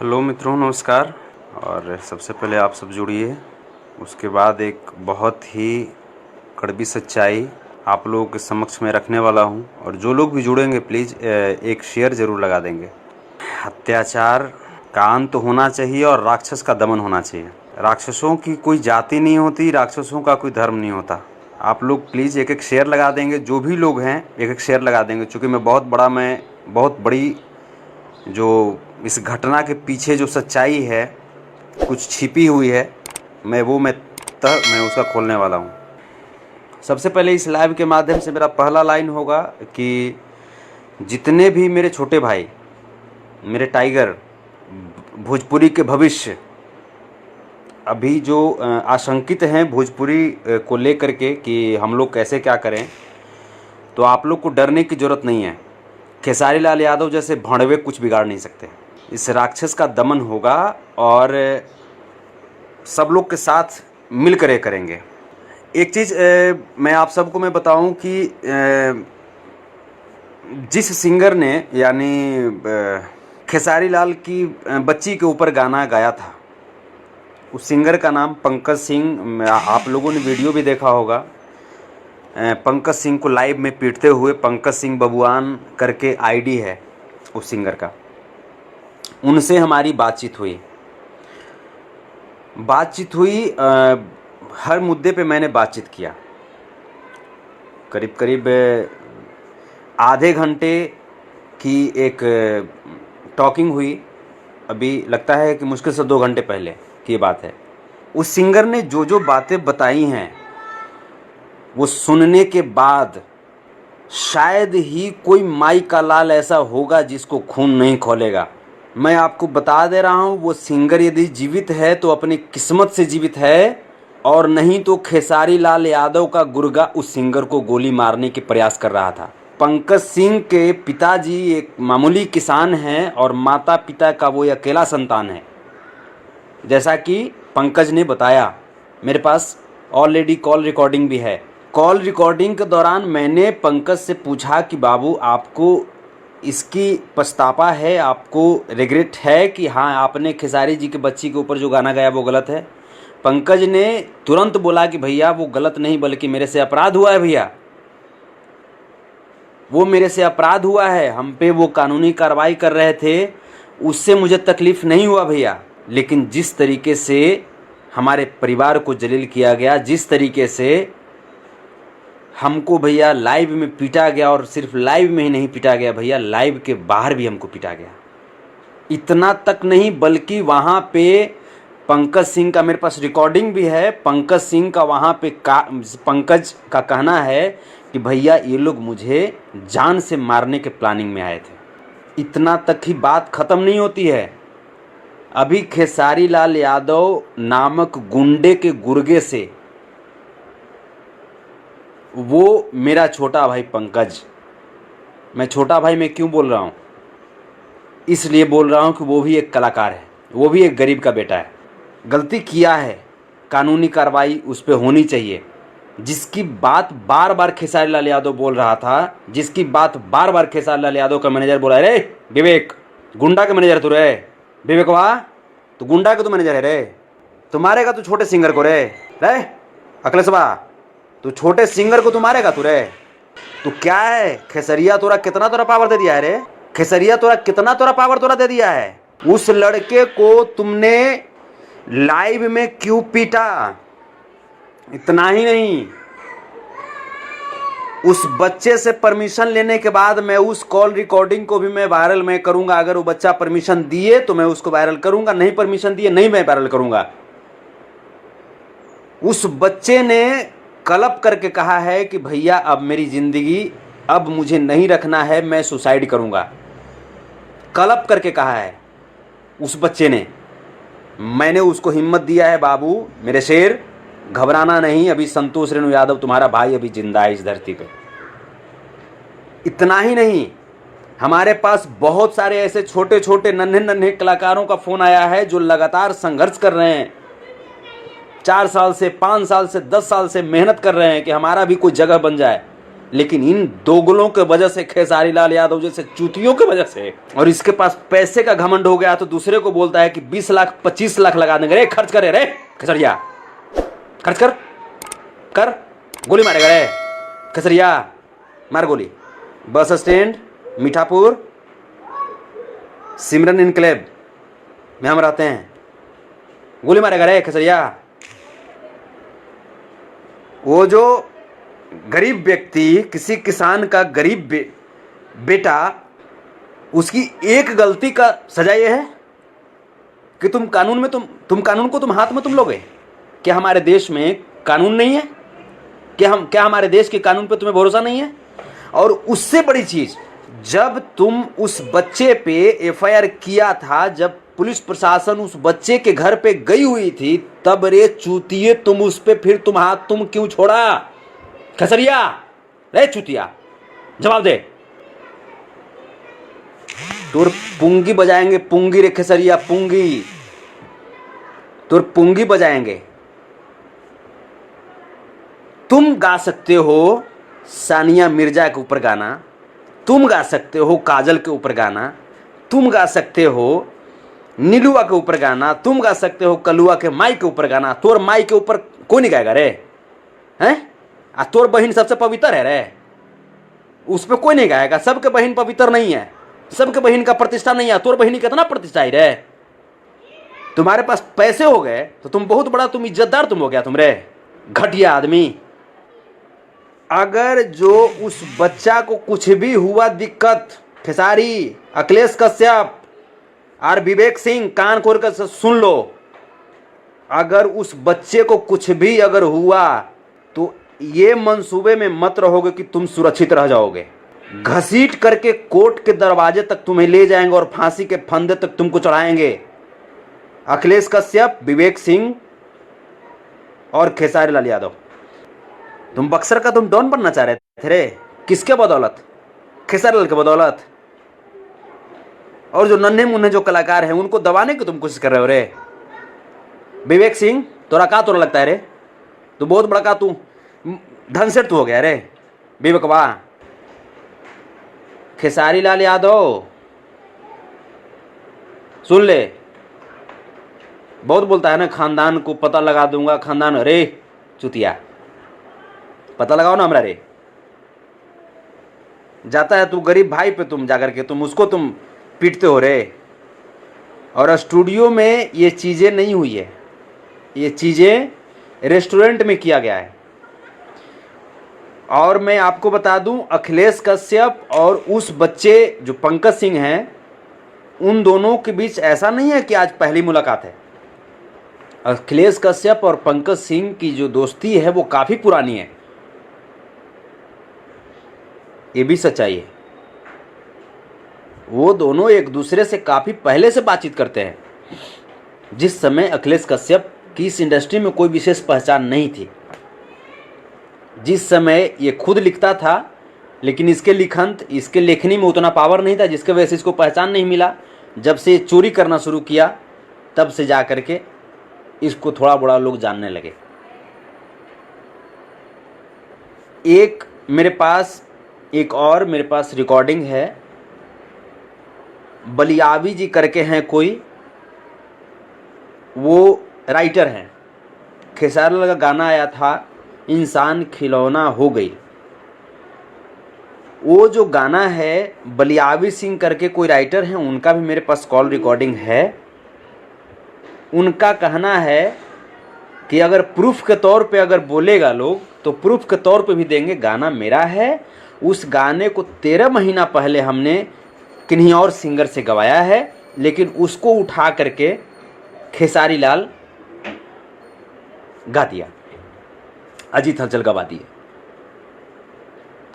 Hello मित्रों, नमस्कार। और सबसे पहले आप सब जुड़िए। उसके बाद एक बहुत ही कड़वी सच्चाई आप लोगों के समक्ष में रखने वाला हूं, और जो लोग भी जुड़ेंगे प्लीज़ एक शेयर ज़रूर लगा देंगे। अत्याचार का अंत होना चाहिए और राक्षस का दमन होना चाहिए। राक्षसों की कोई जाति नहीं होती, राक्षसों का कोई धर्म नहीं होता। आप लोग प्लीज़ एक एक शेयर लगा देंगे, जो भी लोग हैं एक एक शेयर लगा देंगे। चूँकि मैं बहुत बड़ी जो इस घटना के पीछे जो सच्चाई है, कुछ छिपी हुई है, मैं उसका खोलने वाला हूँ। सबसे पहले इस लाइव के माध्यम से मेरा पहला लाइन होगा कि जितने भी मेरे छोटे भाई, मेरे टाइगर, भोजपुरी के भविष्य, अभी जो आशंकित हैं भोजपुरी को लेकर के कि हम लोग कैसे क्या करें, तो आप लोग को डरने की ज़रूरत नहीं है। खेसारी लाल यादव जैसे भड़वे कुछ बिगाड़ नहीं सकते। इस राक्षस का दमन होगा और सब लोग के साथ मिलकर ये करेंगे। एक चीज़ मैं आप सबको मैं बताऊं कि जिस सिंगर ने यानी खेसारी लाल की बच्ची के ऊपर गाना गाया था, उस सिंगर का नाम पंकज सिंह। आप लोगों ने वीडियो भी देखा होगा। पंकज सिंह को लाइव में पीटते हुए पंकज सिंह बबुआन करके आईडी है उस सिंगर का। उनसे हमारी बातचीत हुई। हर मुद्दे पे मैंने बातचीत किया। करीब आधे घंटे की एक टॉकिंग हुई। अभी लगता है कि मुश्किल से 2 घंटे पहले की बात है। उस सिंगर ने जो जो बातें बताई हैं, वो सुनने के बाद शायद ही कोई माई का लाल ऐसा होगा जिसको खून नहीं खौलेगा। मैं आपको बता दे रहा हूँ, वो सिंगर यदि जीवित है तो अपनी किस्मत से जीवित है, और नहीं तो खेसारी लाल यादव का गुर्गा उस सिंगर को गोली मारने के प्रयास कर रहा था। पंकज सिंह के पिताजी एक मामूली किसान हैं और माता पिता का वो अकेला संतान है। जैसा कि पंकज ने बताया, मेरे पास ऑलरेडी कॉल रिकॉर्डिंग भी है। कॉल रिकॉर्डिंग के दौरान मैंने पंकज से पूछा कि बाबू, आपको इसकी पछतावा है, आपको रिग्रेट है कि हाँ आपने खेसारी जी के बच्ची के ऊपर जो गाना गाया वो गलत है? पंकज ने तुरंत बोला कि भैया वो गलत नहीं, बल्कि मेरे से अपराध हुआ है भैया, वो मेरे से अपराध हुआ है। हम पे वो कानूनी कार्रवाई कर रहे थे, उससे मुझे तकलीफ़ नहीं हुआ भैया। लेकिन जिस तरीके से हमारे परिवार को जलील किया गया, जिस तरीके से हमको भैया लाइव में पीटा गया, और सिर्फ लाइव में ही नहीं पीटा गया भैया, लाइव के बाहर भी हमको पीटा गया। इतना तक नहीं, बल्कि वहाँ पे पंकज सिंह का मेरे पास रिकॉर्डिंग भी है। पंकज सिंह का वहाँ पे पंकज का कहना है कि भैया ये लोग मुझे जान से मारने के प्लानिंग में आए थे। इतना तक ही बात ख़त्म नहीं होती है। अभी खेसारी लाल यादव नामक गुंडे के गुर्गे से वो मेरा छोटा भाई पंकज, मैं छोटा भाई मैं क्यों बोल रहा हूँ, इसलिए बोल रहा हूँ कि वो भी एक कलाकार है, वो भी एक गरीब का बेटा है। गलती किया है, कानूनी कार्रवाई उस पर होनी चाहिए। जिसकी बात बार बार खेसारी लाल यादव बोल रहा था, जिसकी बात बार बार खेसारी लाल यादव का मैनेजर बोला, रे विवेक, गुंडा का मैनेजर तू रे, विवेक वाह तू गुंडा का तू मैनेजर है रे, तू मारेगा तू छोटे सिंगर को रे अखिलेशवा, तू छोटे सिंगर को तू मारेगा तू रे, तू क्या है खेसरिया, तोरा कितना तोरा पावर दे दिया है रे, खेसरिया तोरा कितना तोरा पावर तोरा दे दिया है। उस लड़के को तुमने लाइव में क्यों पीटा? इतना ही नहीं, उस बच्चे से परमिशन लेने के बाद मैं उस कॉल रिकॉर्डिंग को भी मैं वायरल मैं करूंगा। अगर वो बच्चा परमिशन दिए तो मैं उसको वायरल करूंगा, नहीं परमिशन दिए नहीं मैं वायरल करूंगा। उस बच्चे ने कलप करके कहा है कि भैया अब मेरी जिंदगी अब मुझे नहीं रखना है, मैं सुसाइड करूंगा। कलप करके कहा है उस बच्चे ने। मैंने उसको हिम्मत दिया है, बाबू मेरे शेर घबराना नहीं, अभी संतोष रेणु यादव तुम्हारा भाई अभी जिंदा है इस धरती पे। इतना ही नहीं, हमारे पास बहुत सारे ऐसे छोटे छोटे नन्हे नन्हे कलाकारों का फोन आया है जो लगातार संघर्ष कर रहे हैं, 4 साल से 5 साल से 10 साल से मेहनत कर रहे हैं कि हमारा भी कोई जगह बन जाए, लेकिन इन दोगलों के वजह से, खेसारी लाल यादव जैसे चूतियों की वजह से, और इसके पास पैसे का घमंड हो गया तो दूसरे को बोलता है कि 20 लाख 25 लाख लगा देंगे। रे खर्च करे रे खेसरिया, खर्च कर कर, गोली मारेगा रे खेसरिया, मार गोली। बस स्टैंड मीठापुर सिमरन इनक्लेव में हम रहते हैं, गोली मारेगा रे खेसरिया। वो जो गरीब व्यक्ति, किसी किसान का गरीब बेटा, उसकी एक गलती का सजा ये है कि तुम कानून में तुम कानून को तुम हाथ में तुम लोगे। क्या हमारे देश में कानून नहीं है? क्या हमारे देश के कानून पे तुम्हें भरोसा नहीं है? और उससे बड़ी चीज, जब तुम उस बच्चे पे एफआईआर किया था, जब पुलिस प्रशासन उस बच्चे के घर पे गई हुई थी, तब रे चूतिए तुम उस पे फिर तुम क्यों छोड़ा? खेसरिया रे चूतिया, जवाब दे। तोर पुंगी बजाएंगे, पुंगी रे खेसरिया, पुंगी, तोर पुंगी बजाएंगे। तुम गा सकते हो सानिया मिर्जा के ऊपर गाना, तुम गा सकते हो काजल के ऊपर गाना, तुम गा सकते हो नीलुआ के ऊपर गाना, तुम गा सकते हो कलुआ के माई के ऊपर गाना। तोर माई के ऊपर कोई नहीं गाएगा रे, हैं? तोर बहन सबसे पवित्र है रे, उस पर कोई नहीं गाएगा। सबके बहन पवित्र नहीं है, सबके बहन का प्रतिष्ठा नहीं है। तोर बहन कितना प्रतिष्ठा है रे? तुम्हारे पास पैसे हो गए तो तुम बहुत बड़ा, तुम इज्जतदार तुम हो गया तुम रे, घटिया आदमी। अगर जो उस बच्चा को कुछ भी हुआ दिक्कत, खेसारी, अखिलेश कश्यप और विवेक सिंह, कान खोल कर सुन लो, अगर उस बच्चे को कुछ भी अगर हुआ तो ये मंसूबे में मत रहोगे कि तुम सुरक्षित रह जाओगे। घसीट करके कोर्ट के दरवाजे तक तुम्हें ले जाएंगे और फांसी के फंदे तक तुमको चढ़ाएंगे। अखिलेश कश्यप, विवेक सिंह और खेसारी लाल यादव, तुम बक्सर का तुम डॉन बनना चाह रहे थे रे, किसके बदौलत? खेसारी लाल के बदौलत। और जो नन्हे मुन्ने जो कलाकार हैं उनको दबाने की तुम कोशिश कर रहे हो रे। विवेक सिंह, तोरा लगता है रे? तू बहुत बड़ा का तू धनसेठ तू हो गया रे, विवेकवा। खेसारी लाल यादव सुन ले, बहुत बोलता है ना, खानदान को पता लगा दूंगा, खानदान। रे चुतिया, पता लगाओ ना हमरा रे। जाता है तू गरीब भाई पे, तुम जाकर के तुम उसको तुम पीटते हो रे। और स्टूडियो में ये चीज़ें नहीं हुई है, ये चीज़ें रेस्टोरेंट में किया गया है। और मैं आपको बता दूं, अखिलेश कश्यप और उस बच्चे जो पंकज सिंह हैं, उन दोनों के बीच ऐसा नहीं है कि आज पहली मुलाकात है। अखिलेश कश्यप और पंकज सिंह की जो दोस्ती है वो काफ़ी पुरानी है, ये भी सच्चाई है। वो दोनों एक दूसरे से काफ़ी पहले से बातचीत करते हैं। जिस समय अखिलेश कश्यप की इस इंडस्ट्री में कोई विशेष पहचान नहीं थी, जिस समय ये खुद लिखता था लेकिन इसके लेखनी में उतना पावर नहीं था, जिसके वजह से इसको पहचान नहीं मिला। जब से चोरी करना शुरू किया तब से जा कर के इसको थोड़ा बड़ा लोग जानने लगे। मेरे पास रिकॉर्डिंग है, बलियावी जी करके हैं कोई, वो राइटर हैं। खेसारी लाल का गाना आया था, इंसान खिलौना हो गई। वो जो गाना है, बलियावी सिंह करके कोई राइटर हैं, उनका भी मेरे पास कॉल रिकॉर्डिंग है। उनका कहना है कि अगर प्रूफ के तौर पे अगर बोलेगा लोग तो प्रूफ के तौर पे भी देंगे, गाना मेरा है। उस गाने को 13 महीना पहले हमने किन्हीं और सिंगर से गवाया है, लेकिन उसको उठा करके खेसारी लाल गा दिया, अजीत हलचल गवा दिए।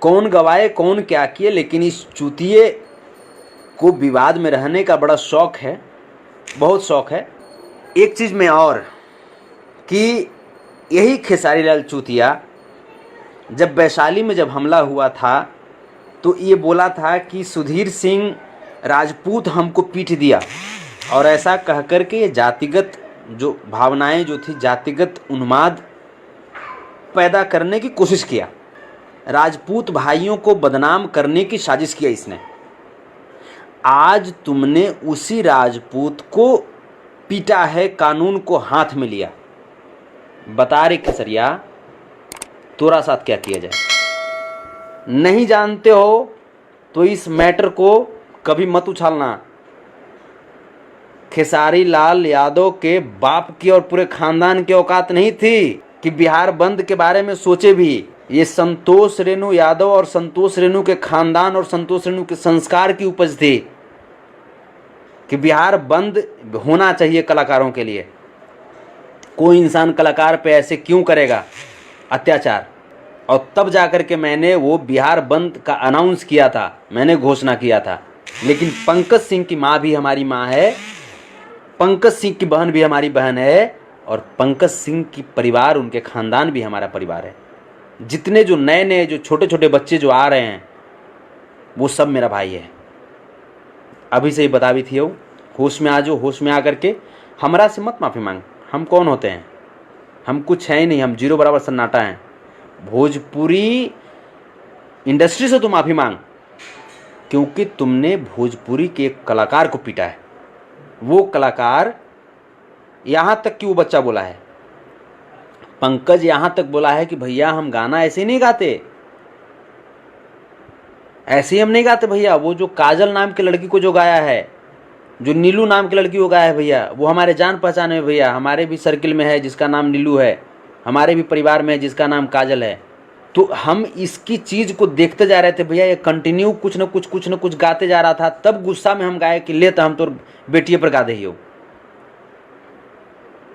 कौन गवाए, कौन क्या किए, लेकिन इस चूतिए को विवाद में रहने का बड़ा शौक है, बहुत शौक है। एक चीज़ में और, कि यही खेसारी लाल चूतिया जब वैशाली में जब हमला हुआ था तो ये बोला था कि सुधीर सिंह राजपूत हमको पीट दिया, और ऐसा कह कर के जातिगत जो भावनाएं जो थी, जातिगत उन्माद पैदा करने की कोशिश किया। राजपूत भाइयों को बदनाम करने की साजिश किया इसने। आज तुमने उसी राजपूत को पीटा है, कानून को हाथ में लिया। बता रे खेसरिया, तोरा साथ क्या किया जाए? नहीं जानते हो तो इस मैटर को कभी मत उछालना। खेसारी लाल यादव के बाप की और पूरे खानदान की औकात नहीं थी कि बिहार बंद के बारे में सोचे भी। ये संतोष रेणु यादव और संतोष रेणु के खानदान और संतोष रेणु के संस्कार की उपज थी कि बिहार बंद होना चाहिए कलाकारों के लिए। कोई इंसान कलाकार पे ऐसे क्यों करेगा अत्याचार? और तब जाकर के मैंने वो बिहार बंद का अनाउंस किया था, मैंने घोषणा किया था। लेकिन पंकज सिंह की माँ भी हमारी माँ है, पंकज सिंह की बहन भी हमारी बहन है, और पंकज सिंह की परिवार, उनके खानदान भी हमारा परिवार है। जितने जो नए नए जो छोटे छोटे बच्चे जो आ रहे हैं वो सब मेरा भाई है। अभी से ही बता भी थी हो, होश में आ जाओ, होश में आकर के हमरा से मत माफ़ी मांग। हम कौन होते हैं? हम कुछ है ही नहीं, हम जीरो बराबर सन्नाटा हैं। भोजपुरी इंडस्ट्री से तो माफ़ी मांग, क्योंकि तुमने भोजपुरी के एक कलाकार को पीटा है। वो कलाकार, यहाँ तक कि वो बच्चा बोला है, पंकज यहाँ तक बोला है कि भैया हम गाना ऐसे ही नहीं गाते, ऐसे ही हम नहीं गाते भैया। वो जो काजल नाम की लड़की को जो गाया है, जो नीलू नाम की लड़की को गाया है भैया, वो हमारे जान पहचान है भैया। हमारे भी सर्किल में है जिसका नाम नीलू है, हमारे भी परिवार में है जिसका नाम काजल है। तो हम इसकी चीज़ को देखते जा रहे थे भैया, ये कंटिन्यू कुछ न कुछ गाते जा रहा था। तब गुस्सा में हम गाए कि ले तो हम तो बेटिए पर गा दे ही हो।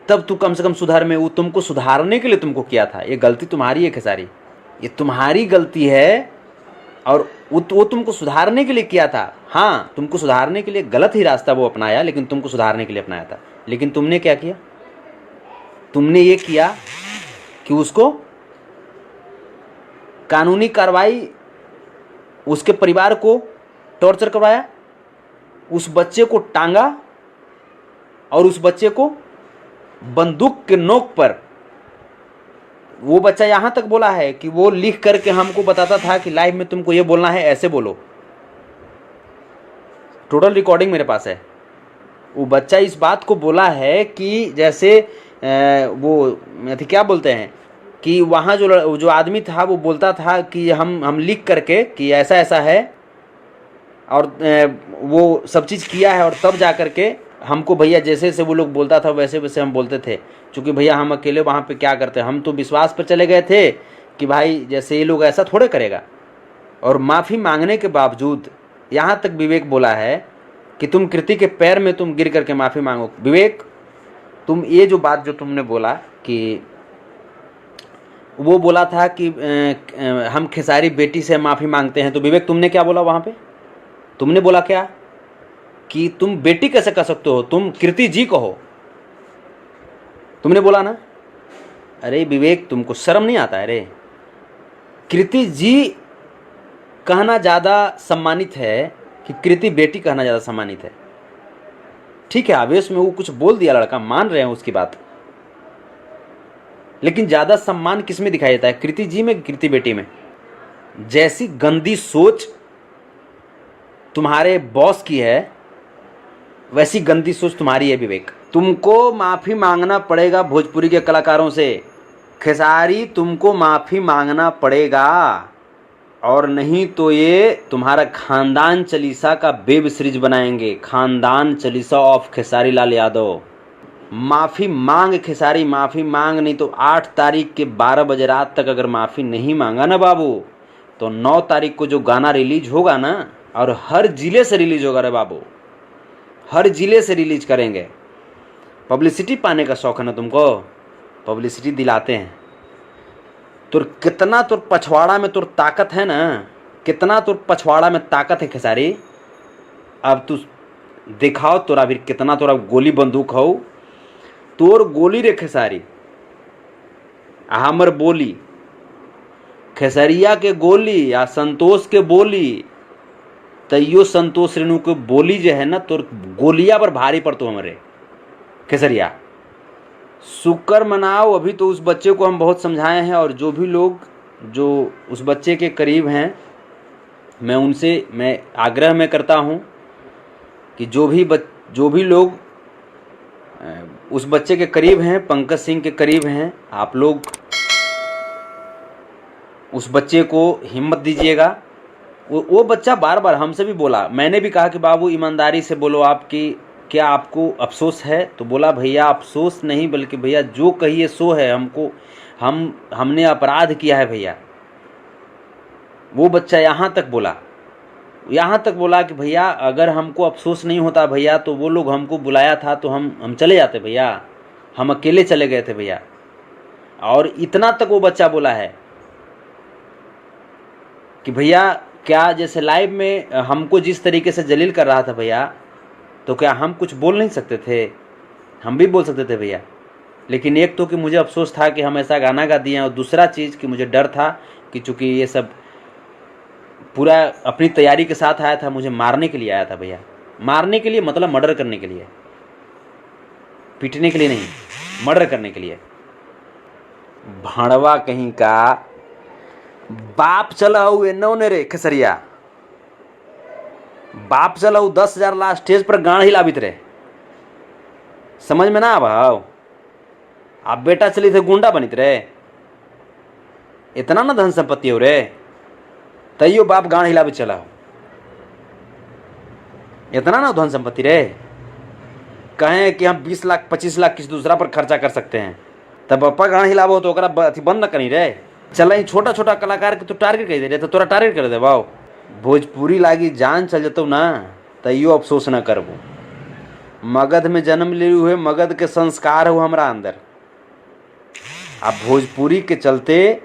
तब तू कम से कम सुधार में, वो तुमको सुधारने के लिए तुमको किया था। ये गलती तुम्हारी है खेसारी, ये तुम्हारी गलती है, और वो तुमको सुधारने के लिए किया था। हाँ, तुमको सुधारने के लिए गलत ही रास्ता वो अपनाया, लेकिन तुमको सुधारने के लिए अपनाया था। लेकिन तुमने क्या किया? तुमने ये किया कि उसको कानूनी कार्रवाई, उसके परिवार को टॉर्चर करवाया, उस बच्चे को टांगा, और उस बच्चे को बंदूक के नोक पर, वो बच्चा यहाँ तक बोला है कि वो लिख करके हमको बताता था कि लाइव में तुमको ये बोलना है, ऐसे बोलो। टोटल रिकॉर्डिंग मेरे पास है। वो बच्चा इस बात को बोला है कि जैसे वो क्या बोलते हैं कि वहाँ जो आदमी था वो बोलता था कि हम लिख करके कि ऐसा ऐसा है, और वो सब चीज़ किया है, और तब जा करके हमको भैया जैसे जैसे वो लोग बोलता था वैसे वैसे हम बोलते थे। क्योंकि भैया हम अकेले वहाँ पे क्या करते, हम तो विश्वास पर चले गए थे कि भाई जैसे ये लोग ऐसा थोड़े करेगा। और माफ़ी मांगने के बावजूद यहाँ तक विवेक बोला है कि तुम कृति के पैर में तुम गिर करके माफ़ी मांगो। विवेक, तुम ये जो बात जो तुमने बोला कि वो बोला था कि हम खेसारी बेटी से माफ़ी मांगते हैं, तो विवेक तुमने क्या बोला वहाँ पे? तुमने बोला क्या कि तुम बेटी कैसे कह सकते हो, तुम कृति जी कहो, तुमने बोला ना? अरे विवेक, तुमको शर्म नहीं आता है रे? कृति जी कहना ज़्यादा सम्मानित है कि कृति बेटी कहना ज़्यादा सम्मानित है? ठीक है, आवेश में वो कुछ बोल दिया लड़का, मान रहे हैं उसकी बात, लेकिन ज़्यादा सम्मान किस में दिखाई देता है, कृति जी में, कृति बेटी में? जैसी गंदी सोच तुम्हारे बॉस की है, वैसी गंदी सोच तुम्हारी है विवेक। तुमको माफ़ी मांगना पड़ेगा भोजपुरी के कलाकारों से। खेसारी, तुमको माफ़ी मांगना पड़ेगा, और नहीं तो ये तुम्हारा खानदान चालीसा का वेब सीरीज बनाएंगे, खानदान चालीसा ऑफ खेसारी लाल यादव। माफ़ी मांग खेसारी, माफ़ी मांग, नहीं तो 8 तारीख के 12 बजे रात तक अगर माफ़ी नहीं मांगा ना बाबू, तो 9 तारीख को जो गाना रिलीज होगा ना, और हर जिले से रिलीज होगा रे बाबू, हर जिले से रिलीज करेंगे। पब्लिसिटी पाने का शौक है ना तुमको, पब्लिसिटी दिलाते हैं। तो कितना तो पछवाड़ा में तो ताकत है ना, कितना तो पछवाड़ा में ताकत है खेसारी। अब तू दिखाओ तोरा भी कितना तोरा गोली बंदूक हो, तोर गोली रे खेसारी, हमर बोली, खेसरिया के गोली या संतोष के बोली, तैयो संतोष रेणु के बोली जो है ना, तोर गोलिया पर भारी पड़तो हमारे खेसरिया। शुक्र मनाओ, अभी तो उस बच्चे को हम बहुत समझाए हैं, और जो भी लोग जो उस बच्चे के करीब हैं, मैं आग्रह में करता हूं कि जो भी लोग उस बच्चे के करीब हैं, पंकज सिंह के करीब हैं, आप लोग उस बच्चे को हिम्मत दीजिएगा। वो बच्चा बार बार हमसे भी बोला, मैंने भी कहा कि बाबू ईमानदारी से बोलो, आपकी क्या आपको अफसोस है? तो बोला भैया अफसोस नहीं, बल्कि भैया जो कहिए सो है, हमने अपराध किया है भैया। वो बच्चा यहाँ तक बोला कि भैया अगर हमको अफसोस नहीं होता भैया तो वो लोग हमको बुलाया था तो हम चले जाते भैया, हम अकेले चले गए थे भैया। और इतना तक वो बच्चा बोला है कि भैया क्या जैसे लाइव में हमको जिस तरीके से जलील कर रहा था भैया, तो क्या हम कुछ बोल नहीं सकते थे? हम भी बोल सकते थे भैया, लेकिन एक तो कि मुझे अफसोस था कि हम ऐसा गाना गा दिए, और दूसरा चीज़ कि मुझे डर था कि चूँकि ये सब पूरा अपनी तैयारी के साथ आया था, मुझे मारने के लिए आया था भैया। मारने के लिए मतलब मर्डर करने के लिए, पीटने के लिए नहीं, मर्डर करने के लिए। भाड़वा कहीं का बाप चला हुए नौने रे खेसरिया, बाप चला हूँ 10,000 ला स्टेज पर गाड़ हिलाबित रहे, समझ में ना भाव। आप बेटा चली थे गुंडा बनित रहे, इतना ना धन संपत्ति हो रे, तैयो बाप गाड़ हिलाबित चला हो, इतना ना धन संपत्ति रे। कहें कि हम 20 लाख 25 लाख किसी दूसरा पर खर्चा कर सकते हैं, तब पप्पा गाड़ हिलाबो तो अथी बंद न करी रे। चल छोटा छोटा कलाकार के तो टारगेट कर दे रहे, तो तोरा टारगेट कर दे भाव। भोजपुरी लागी जान चल जतो ना, तैयो अफसोस न करबो। मगध में जन्म लिए हुए, मगध के संस्कार हो हमरा अंदर। अब भोजपुरी के चलते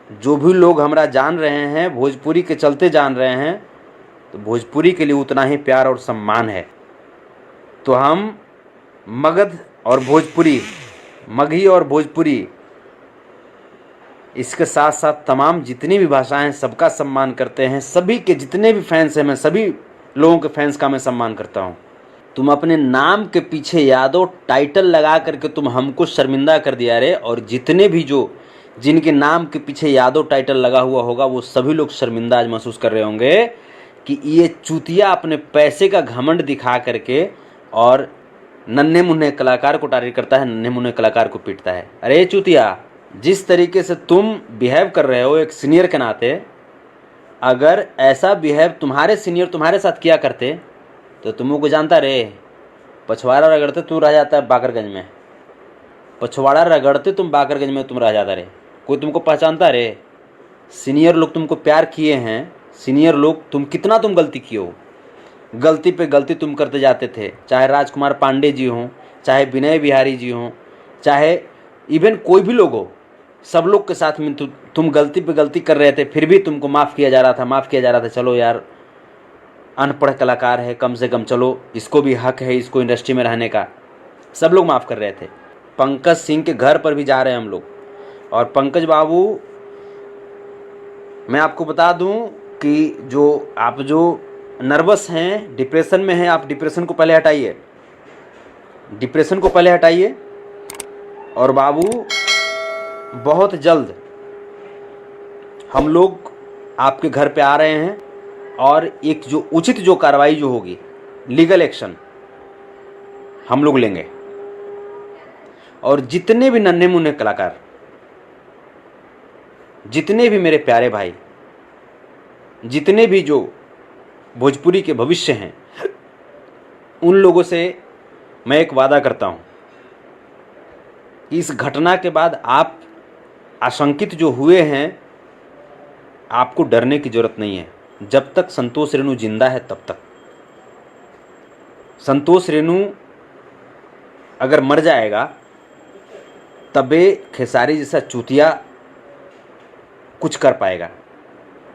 जो भी लोग हमरा जान रहे हैं, भोजपुरी के चलते जान रहे हैं, तो भोजपुरी के लिए उतना ही प्यार और सम्मान है। तो हम मगध और भोजपुरी, मगही और भोजपुरी, इसके साथ साथ तमाम जितनी भी भाषाएं हैं सबका सम्मान करते हैं। सभी के जितने भी फैंस हैं, मैं सभी लोगों के फैंस का मैं सम्मान करता हूं। तुम अपने नाम के पीछे यादव टाइटल लगा करके तुम हमको शर्मिंदा कर दिया रे, और जितने भी जिनके नाम के पीछे यादव टाइटल लगा हुआ होगा वो सभी लोग शर्मिंदा आज महसूस कर रहे होंगे कि ये चूतिया अपने पैसे का घमंड दिखा करके और नन्हे मुन्ने कलाकार को टारगेट करता है, नन्हे मुन्ने कलाकार को पीटता है। अरे चूतिया, जिस तरीके से तुम बिहेव कर रहे हो एक सीनियर के नाते, अगर ऐसा बिहेव तुम्हारे सीनियर तुम्हारे साथ किया करते तो तुमको जानता रे, पछवाड़ा रगड़ते तुम रह जाता है बाकरगंज में, पछवाड़ा रगड़ते तुम बाकरगंज में तुम रह जाता रे, कोई तुमको पहचानता रे? सीनियर लोग तुमको प्यार किए हैं, सीनियर लोग तुम कितना गलती किए हो, गलती पे गलती तुम करते जाते थे, चाहे राजकुमार पांडे जी हों, चाहे विनय बिहारी जी हों, चाहे इवन कोई भी लोग हो, सब लोग के साथ में तुम गलती पे गलती कर रहे थे, फिर भी तुमको माफ़ किया जा रहा था। चलो यार, अनपढ़ कलाकार है, कम से कम चलो इसको भी हक है इसको इंडस्ट्री में रहने का, सब लोग माफ़ कर रहे थे। पंकज सिंह के घर पर भी जा रहे हैं हम लोग, और पंकज बाबू मैं आपको बता दूं कि आप जो नर्वस हैं, डिप्रेशन में हैं, आप डिप्रेशन को पहले हटाइए, और बाबू बहुत जल्द हम लोग आपके घर पे आ रहे हैं, और एक उचित कार्रवाई जो होगी, लीगल एक्शन हम लोग लेंगे। और जितने भी नन्हे मुन्ने कलाकार, जितने भी मेरे प्यारे भाई, जितने भी जो भोजपुरी के भविष्य हैं, उन लोगों से मैं एक वादा करता हूं कि इस घटना के बाद आप आशंकित जो हुए हैं, आपको डरने की जरूरत नहीं है। जब तक संतोष रेणु जिंदा है तब तक। संतोष रेणु अगर मर जाएगा तबे खेसारी जैसा चूतिया कुछ कर पाएगा।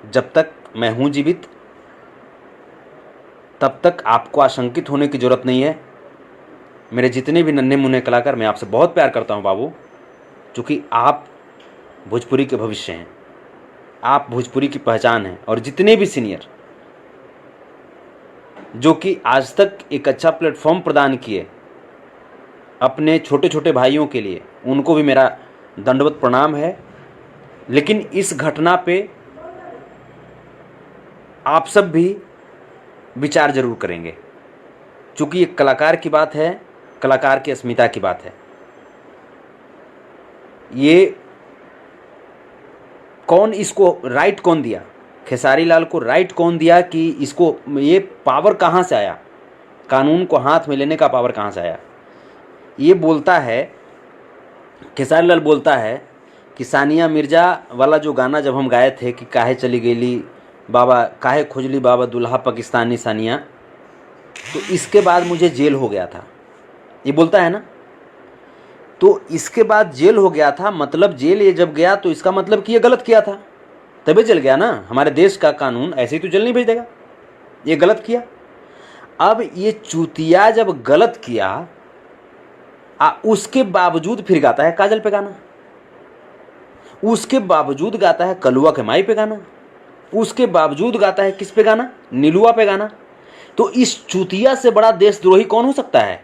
जब तक मैं हूं जीवित तब तक आपको आशंकित होने की जरूरत नहीं है। मेरे जितने भी नन्हे मुन्ने कलाकार, मैं आपसे बहुत प्यार करता हूं बाबू, क्योंकि आप भोजपुरी के भविष्य हैं, आप भोजपुरी की पहचान हैं। और जितने भी सीनियर जो कि आज तक एक अच्छा प्लेटफॉर्म प्रदान किए अपने छोटे छोटे भाइयों के लिए, उनको भी मेरा दंडवत प्रणाम है। लेकिन इस घटना पे आप सब भी विचार जरूर करेंगे, क्योंकि ये कलाकार की बात है, कलाकार की अस्मिता की बात है। ये कौन, इसको राइट कौन दिया, खेसारी लाल को राइट कौन दिया कि इसको, ये पावर कहाँ से आया, कानून को हाथ में लेने का पावर कहाँ से आया? ये बोलता है, खेसारी लाल बोलता है कि सानिया मिर्जा वाला जो गाना जब हम गाए थे कि काहे चली गईली बाबा, काहे खोजली बाबा दुल्हा पाकिस्तानी सानिया, तो इसके बाद मुझे जेल हो गया था, ये बोलता है ना। तो इसके बाद जेल हो गया था, मतलब जेल ये जब गया तो इसका मतलब कि ये गलत किया था, तभी जल गया ना। हमारे देश का कानून ऐसे ही तो जेल नहीं भेज देगा, ये गलत किया। अब ये चूतिया जब गलत किया, उसके बावजूद फिर गाता है काजल पे गाना, उसके बावजूद गाता है कलुआ के माई पे गाना, उसके बावजूद गाता है किस पे गाना, नीलुआ पे गाना। तो इस चूतिया से बड़ा देशद्रोही कौन हो सकता है?